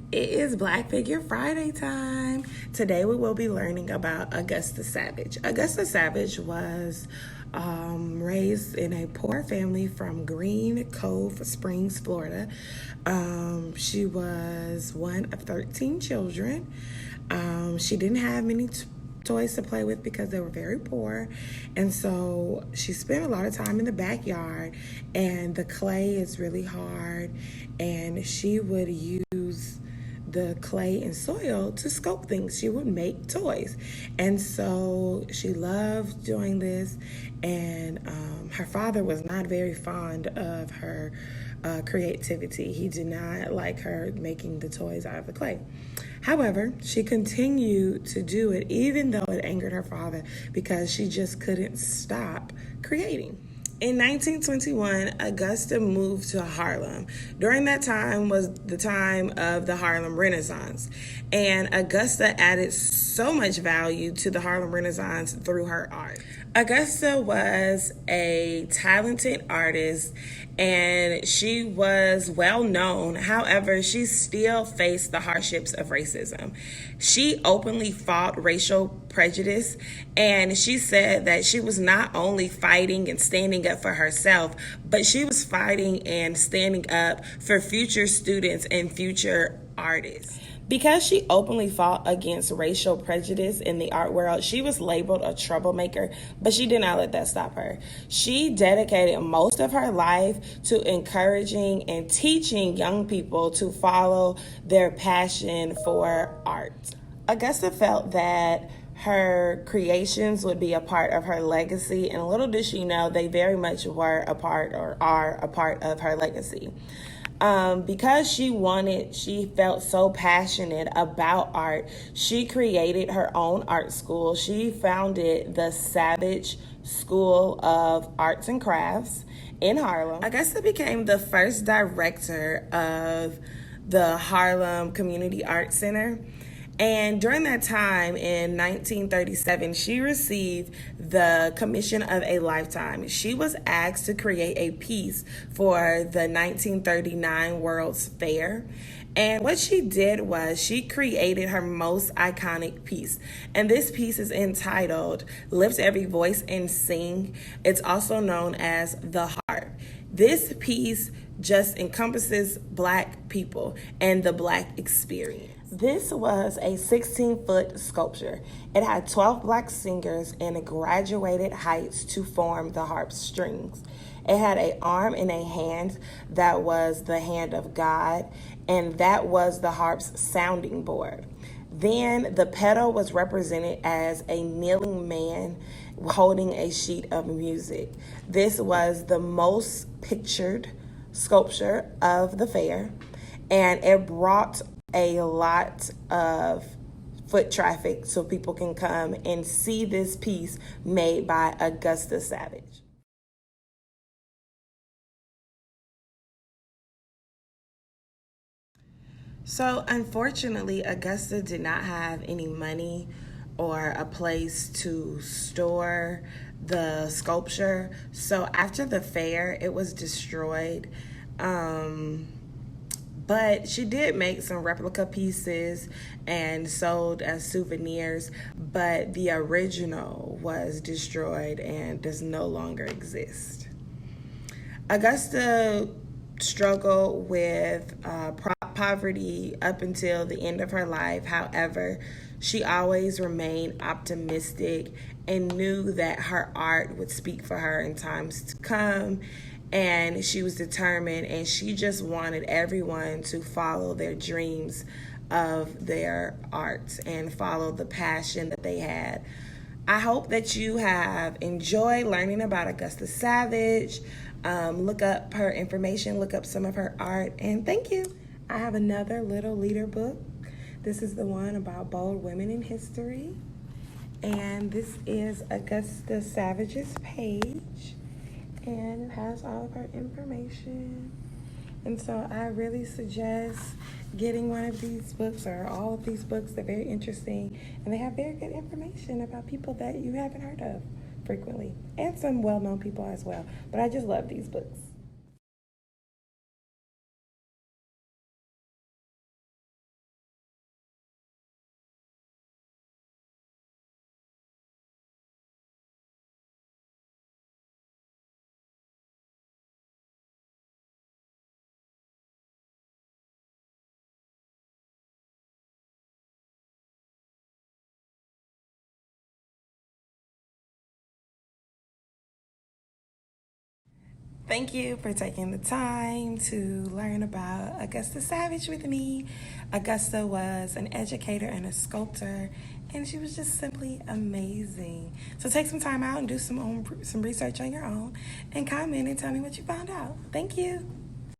It is Black Figure Friday time. Today we will be learning about Augusta Savage. Augusta Savage was raised in a poor family from Green Cove Springs, Florida. She was one of 13 children. She didn't have many toys to play with because they were very poor, and so she spent a lot of time in the backyard, and the clay is really hard, and she would use the clay and soil to sculpt things. She would make toys, and so she loved doing this, and her father was not very fond of her creativity. He did not like her making the toys out of the clay. However, she continued to do it even though it angered her father because she just couldn't stop creating. In 1921, Augusta moved to Harlem. During that time was the time of the Harlem Renaissance, and Augusta added so much value to the Harlem Renaissance through her art. Augusta was a talented artist and she was well known. However, she still faced the hardships of racism. She openly fought racial prejudice, and she said that she was not only fighting and standing up for herself, but she was fighting and standing up for future students and future artists. Because she openly fought against racial prejudice in the art world, she was labeled a troublemaker, but she did not let that stop her. She dedicated most of her life to encouraging and teaching young people to follow their passion for art. Augusta felt that her creations would be a part of her legacy, and little did she know they very much were a part or are a part of her legacy. Because she felt so passionate about art, she created her own art school. She founded the Savage School of Arts and Crafts in Harlem. Augusta became the first director of the Harlem Community Arts Center. And during that time in 1937, she received the Commission of a Lifetime. She was asked to create a piece for the 1939 World's Fair. And what she did was she created her most iconic piece. And this piece is entitled Lift Every Voice and Sing. It's also known as The Harp. This piece just encompasses Black people and the Black experience. This was a 16-foot sculpture. It had 12 Black singers in graduated heights to form the harp's strings. It had an arm and a hand that was the hand of God, and that was the harp's sounding board. Then the pedal was represented as a kneeling man holding a sheet of music. This was the most pictured sculpture of the fair, and it brought a lot of foot traffic so people can come and see this piece made by Augusta Savage. So unfortunately, Augusta did not have any money or a place to store the sculpture. So after the fair, it was destroyed. But she did make some replica pieces and sold as souvenirs, but the original was destroyed and does no longer exist. Augusta struggled with poverty up until the end of her life. However, she always remained optimistic and knew that her art would speak for her in times to come. And she was determined, and she just wanted everyone to follow their dreams of their art and follow the passion that they had. I hope that you have enjoyed learning about Augusta Savage. Look up her information, look up some of her art, and thank you. I have another Little Leader book. This is the one about bold women in history. And this is Augusta Savage's page. And it has all of her information. And so I really suggest getting one of these books or all of these books. They're very interesting, and they have very good information about people that you haven't heard of frequently, and some well-known people as well. But I just love these books. Thank you for taking the time to learn about Augusta Savage with me. Augusta was an educator and a sculptor, and she was just simply amazing. So take some time out and do some research on your own, and comment and tell me what you found out. Thank you.